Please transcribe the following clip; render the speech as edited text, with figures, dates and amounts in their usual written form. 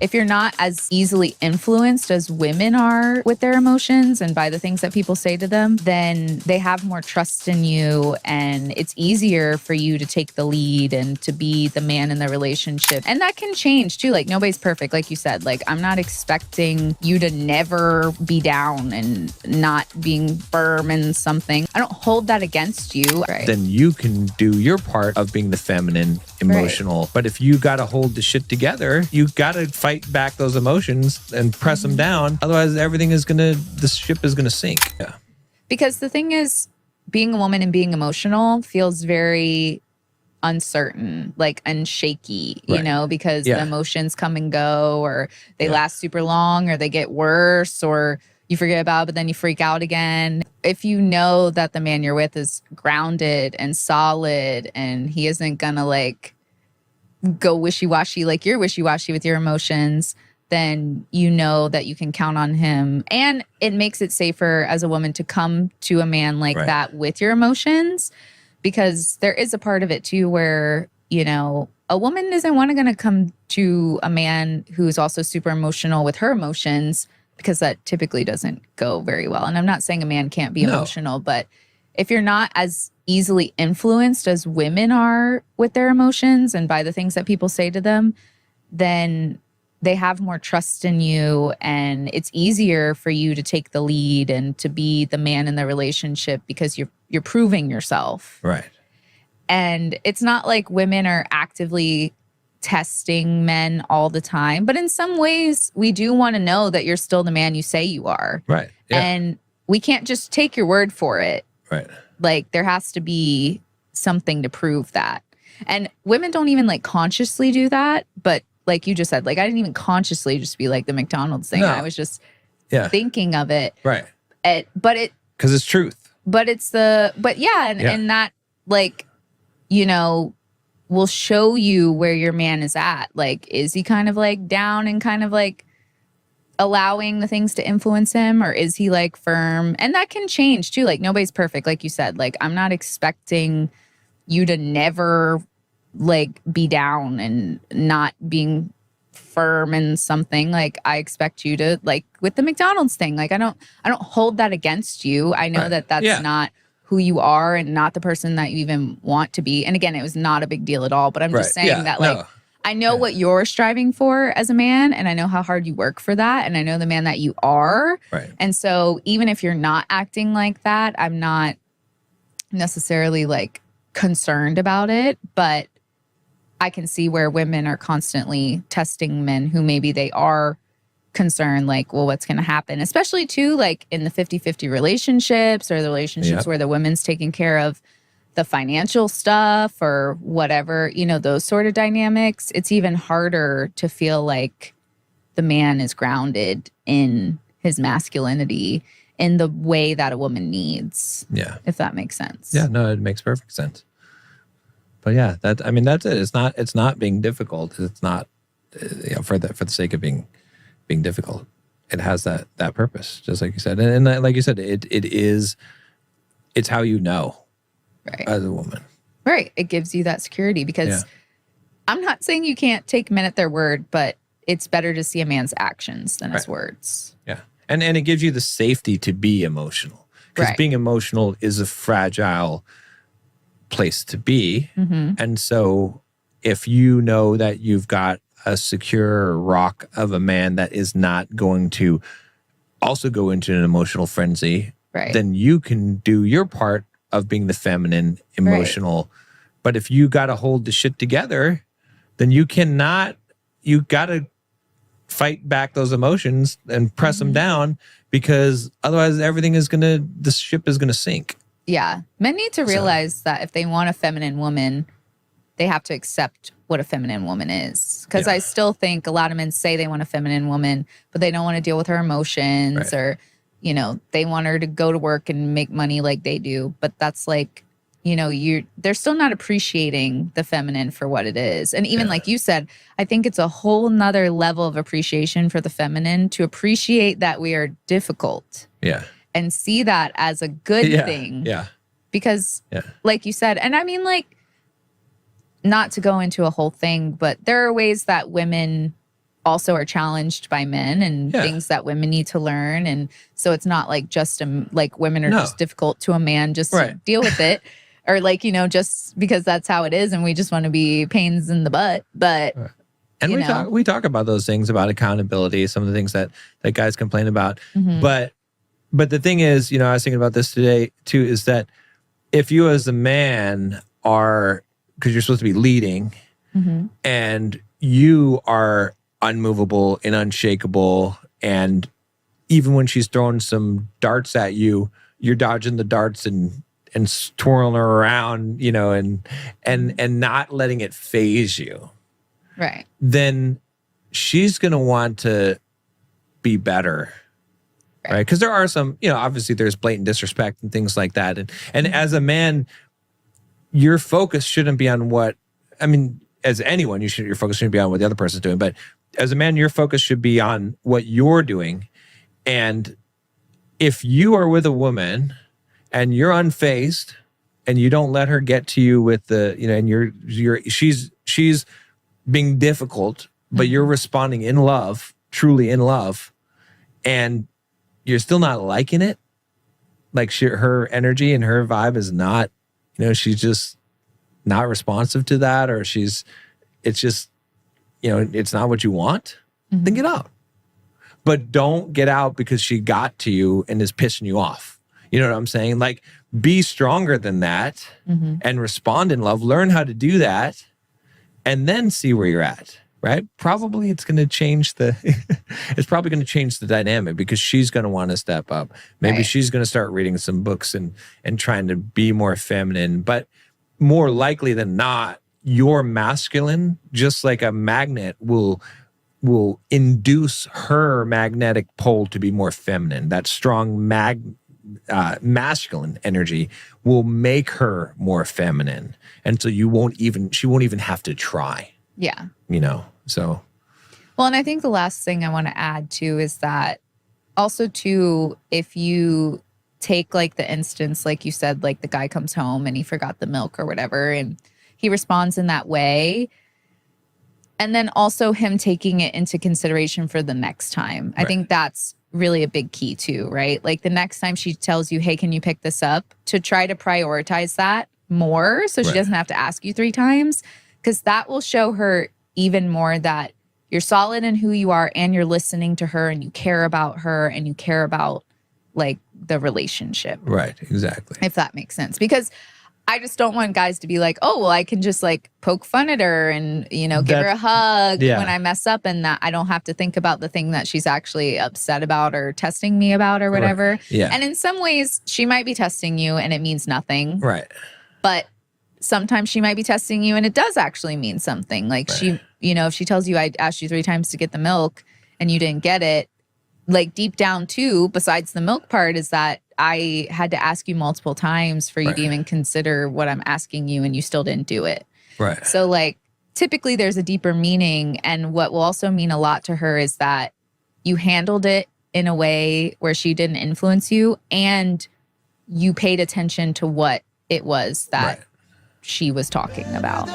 if you're not as easily influenced as women are with their emotions and by the things that people say to them, then they have more trust in you and it's easier for you to take the lead and to be the man in the relationship. And that can change too. Like nobody's perfect. Like you said, like I'm not expecting you to never be down and not being firm in something. I don't hold that against you. Right. Then you can do your part of being the feminine, emotional. Right. But if you got to hold the shit together, you got to fight back those emotions and press them down. Otherwise, the ship is going to sink. Yeah. Because the thing is, being a woman and being emotional feels very uncertain, like and shaky, you know, because the emotions come and go, or they last super long, or they get worse, or you forget about it, but then you freak out again. If you know that the man you're with is grounded and solid and he isn't gonna like go wishy-washy like you're wishy-washy with your emotions, then you know that you can count on him. And it makes it safer as a woman to come to a man like that with your emotions, because there is a part of it too where, you know, a woman isn't going to come to a man who's also super emotional with her emotions, because that typically doesn't go very well. And I'm not saying a man can't be emotional, but if you're not as easily influenced as women are with their emotions and by the things that people say to them, then they have more trust in you and it's easier for you to take the lead and to be the man in the relationship, because you're proving yourself. Right. And it's not like women are actively testing men all the time, but in some ways we do want to know that you're still the man you say you are. Right. Yeah. And we can't just take your word for it. Right. Like there has to be something to prove that. And women don't even like consciously do that. But like you just said, like I didn't even consciously just be like the McDonald's thing. No. I was just thinking of it. Right. Because it's truth. And that like, you know, will show you where your man is at. Like, is he kind of like down and kind of like allowing the things to influence him, or is he like firm? And that can change too. Like nobody's perfect. Like you said, like I'm not expecting you to never like be down and not being firm in something. Like I expect you to, like with the McDonald's thing, like I don't hold that against you. I know that that's not who you are and not the person that you even want to be. And again, it was not a big deal at all, but I'm just saying that like I know what you're striving for as a man, and I know how hard you work for that, and I know the man that you are. Right. And so even if you're not acting like that, I'm not necessarily like concerned about it, but I can see where women are constantly testing men who maybe they are concerned, like, well, what's going to happen? Especially too, like in the 50-50 relationships, or the relationships where the woman's taking care of the financial stuff or whatever, you know, those sort of dynamics. It's even harder to feel like the man is grounded in his masculinity in the way that a woman needs. Yeah. If that makes sense. Yeah, no, it makes perfect sense. But yeah, that's it. It's not being difficult. It's not, you know, for the sake of being difficult. It has that purpose, just like you said. And like you said, it's how you know. Right. As a woman. Right. It gives you that security, because I'm not saying you can't take men at their word, but it's better to see a man's actions than his words. Yeah. And it gives you the safety to be emotional, because being emotional is a fragile place to be. Mm-hmm. And so if you know that you've got a secure rock of a man that is not going to also go into an emotional frenzy, then you can do your part of being the feminine, emotional. Right. But if you got to hold the shit together, then you got to fight back those emotions and press them down, because otherwise the ship is going to sink. Yeah. Men need to realize that if they want a feminine woman, they have to accept what a feminine woman is. Because I still think a lot of men say they want a feminine woman, but they don't want to deal with her emotions, or you know, they want her to go to work and make money like they do. But that's like, you know, they're still not appreciating the feminine for what it is. And even like you said, I think it's a whole nother level of appreciation for the feminine to appreciate that we are difficult. Yeah. And see that as a good thing. Yeah. Because like you said, and I mean, like, not to go into a whole thing, but there are ways that women also are challenged by men and things that women need to learn. And so it's not like just like women are just difficult to a man, just to deal with it. Or like, you know, just because that's how it is and we just want to be pains in the butt. But and we talk about those things, about accountability, some of the things that guys complain about. But the thing is, you know, I was thinking about this today too, is that if you as a man are, because you're supposed to be leading and you are unmovable and unshakable, and even when she's throwing some darts at you, you're dodging the darts and twirling her around, you know, and not letting it phase you. Right. Then she's going to want to be better. Right. Because there are some, you know, obviously there's blatant disrespect and things like that. And as a man, your focus shouldn't be on what, I mean, as anyone, your focus shouldn't be on what the other person's doing. But as a man, your focus should be on what you're doing. And if you are with a woman and you're unfazed and you don't let her get to you with the, you know, and she's being difficult, but you're responding in love, truly in love, and you're still not liking it, like her energy and her vibe is not, you know, she's just not responsive to that, or it's just, you know, it's not what you want, then get out. But don't get out because she got to you and is pissing you off. You know what I'm saying? Like, be stronger than that and respond in love. Learn how to do that and then see where you're at, right? Probably it's going to change it's probably going to change the dynamic because she's going to want to step up. Maybe she's going to start reading some books and trying to be more feminine. But more likely than not, your masculine, just like a magnet, will induce her magnetic pole to be more feminine. That strong masculine energy will make her more feminine, and so she won't even have to try. Yeah, you know. So, well, and I think the last thing I want to add too is that also too, if you take like the instance, like you said, like the guy comes home and he forgot the milk or whatever, and he responds in that way. And then also him taking it into consideration for the next time. I think that's really a big key too, right? Like the next time she tells you, hey, can you pick this up? To try to prioritize that more so she doesn't have to ask you 3 times. Because that will show her even more that you're solid in who you are and you're listening to her and you care about her and you care about like the relationship. Right, exactly. If that makes sense. Because I just don't want guys to be like, oh, well, I can just like poke fun at her and, you know, give her a hug when I mess up and that I don't have to think about the thing that she's actually upset about or testing me about or whatever. Right. Yeah. And in some ways, she might be testing you and it means nothing. Right. But sometimes she might be testing you and it does actually mean something. Like she, you know, if she tells you I asked you 3 times to get the milk and you didn't get it, like deep down too, besides the milk part, is that I had to ask you multiple times for you to even consider what I'm asking you and you still didn't do it. Right. So like typically there's a deeper meaning, and what will also mean a lot to her is that you handled it in a way where she didn't influence you and you paid attention to what it was that she was talking about.